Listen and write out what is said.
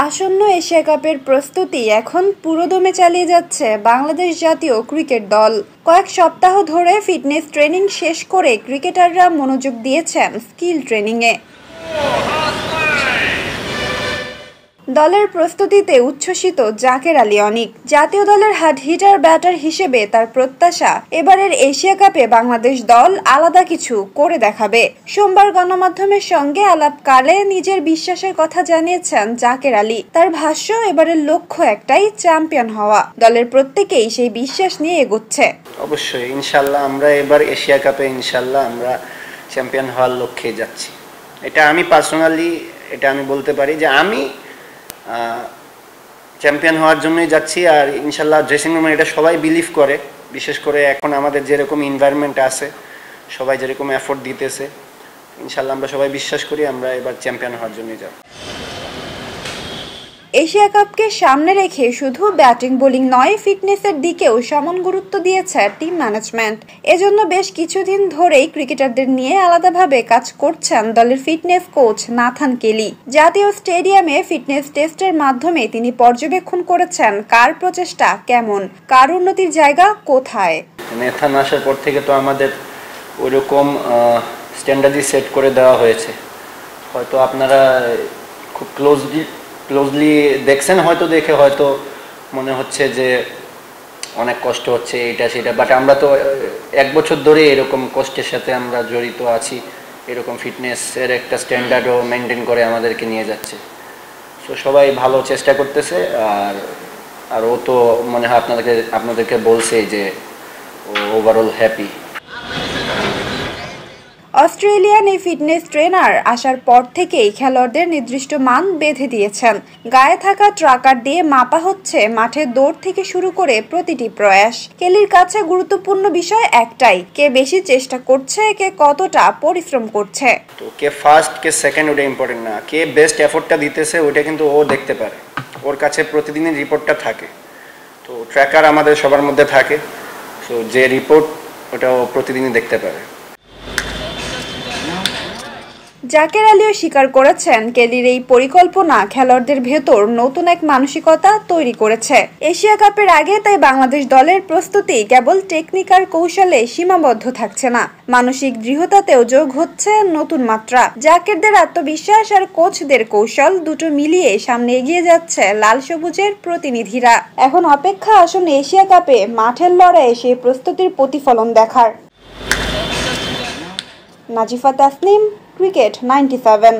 আসন্ন এশিয়া কাপের প্রস্তুতি এখন পুরোদমে চালিয়ে যাচ্ছে বাংলাদেশ জাতীয় ক্রিকেট দল। কয়েক সপ্তাহ ধরে ফিটনেস ট্রেনিং শেষ করে ক্রিকেটাররা মনোযোগ দিয়েছেন স্কিল ট্রেনিংয়ে। দলের প্রস্তুতিতে উচ্ছ্বসিত জাকের আলী অনিক। জাতীয় দলের হার্ড হিটার ব্যাটার হিসেবে তার প্রত্যাশা, এবারের এশিয়া কাপে বাংলাদেশ দল আলাদা কিছু করে দেখাবে। সোমবার গণমাধ্যমের সঙ্গে আলাপকালে নিজের বিশ্বাসের কথা জানিয়েছেন জাকের আলী। তার ভাষ্য, এবারের লক্ষ্য একটাই, চ্যাম্পিয়ন হওয়া। দলের প্রত্যেকেই সেই বিশ্বাস নিয়ে এগোচ্ছে। অবশ্যই ইনশাল্লাহ আমরা এবার এশিয়া কাপে ইনশাল্লাহ আমরা চ্যাম্পিয়ন হওয়ার লক্ষ্যে যাচ্ছি। এটা আমি পার্সোনালি আমি বলতে পারি যে আমি চ্যাম্পিয়ন হওয়ার জন্যই যাচ্ছি। আর ইনশাল্লাহ ড্রেসিং রুমে এটা সবাই বিলিভ করে, বিশেষ করে এখন আমাদের যেরকম এনভায়রনমেন্ট আছে, সবাই যেরকম এফোর্ট দিতেছে, ইনশাল্লাহ আমরা সবাই বিশ্বাস করি আমরা এবার চ্যাম্পিয়ন হওয়ার জন্যই যাব। এশিয়া কাপকে সামনে রেখে শুধু ব্যাটিং বোলিং নয়, ফিটনেসের দিকেও সমান গুরুত্ব দিয়েছে টিম ম্যানেজমেন্ট। এজন্য বেশ কিছুদিন ধরেই ক্রিকেটারদের নিয়ে আলাদাভাবে কাজ করছেন দলের ফিটনেস কোচ নাথান কেলি। জাতীয় স্টেডিয়ামে ফিটনেস টেস্টের মাধ্যমে তিনি পর্যবেক্ষণ করেছেন কার প্রচেষ্টা কেমন, কার উন্নতির জায়গা কোথায়। নাথান আসার পর থেকে তো আমাদের ওইরকম স্ট্যান্ডার্ডই সেট করে দেওয়া হয়েছে। হয়তো আপনারা খুব ক্লোজলি দেখছেন, হয়তো দেখে হয়তো মনে হচ্ছে যে অনেক কষ্ট হচ্ছে এটা সেটা, বাট আমরা তো 1 বছর ধরে এরকম কষ্টের সাথে আমরা জড়িত আছি। এরকম ফিটনেসের একটা স্ট্যান্ডার্ডও মেনটেন করে আমাদেরকে নিয়ে যাচ্ছে। সো সবাই ভালো চেষ্টা করতেছে। আর ও তো মনে হয় আপনাদেরকে বলছে যে ও ওভারঅল হ্যাপি। অস্ট্রেলিয়ান এই ফিটনেস ট্রেনার আসার পর থেকেই খেলোয়াড়দের নির্দিষ্ট মান বেঁধে দিয়েছেন। গায়ে থাকা ট্রাকার দিয়ে মাপা হচ্ছে মাঠের দৌড় থেকে শুরু করে প্রতিটি প্রয়াস। কেলির কাছে গুরুত্বপূর্ণ বিষয় একটাই, কে বেশি চেষ্টা করছে, কে কতটা পরিশ্রম করছে। তো কে ফার্স্ট কে সেকেন্ড ওটা ইম্পর্টেন্ট না, কে বেস্ট এফোর্টটা দিতেছে ওইটা কিন্তু ও দেখতে পারে। ওর কাছে প্রতিদিনের রিপোর্টটা থাকে। তো ট্র্যাকার আমাদের সবার মধ্যে থাকে। সো যে রিপোর্ট ওটা ও প্রতিদিনই দেখতে পারে। জাকের আলীও স্বীকার করেছেন, কেলির এই পরিকল্পনা খেলোয়াড়দের ভেতর নতুন এক মানসিকতা তৈরি করেছে। এশিয়া কাপের আগে তাই বাংলাদেশ দলের প্রস্তুতি কেবল টেকনিক আর কৌশলে সীমাবদ্ধ থাকছে না, মানসিক দৃঢ়তাতেও যোগ হচ্ছে নতুন মাত্রা। জাকেরদের আত্মবিশ্বাস আর কোচদের কৌশল দুটো মিলিয়ে সামনে এগিয়ে যাচ্ছে লাল সবুজের প্রতিনিধিরা। এখন অপেক্ষা আসন্ন এশিয়া কাপে মাঠের লড়াইয়ে সেই প্রস্তুতির প্রতিফলন দেখার। নাজিফা তাসনিম, ক্রিকেট 97।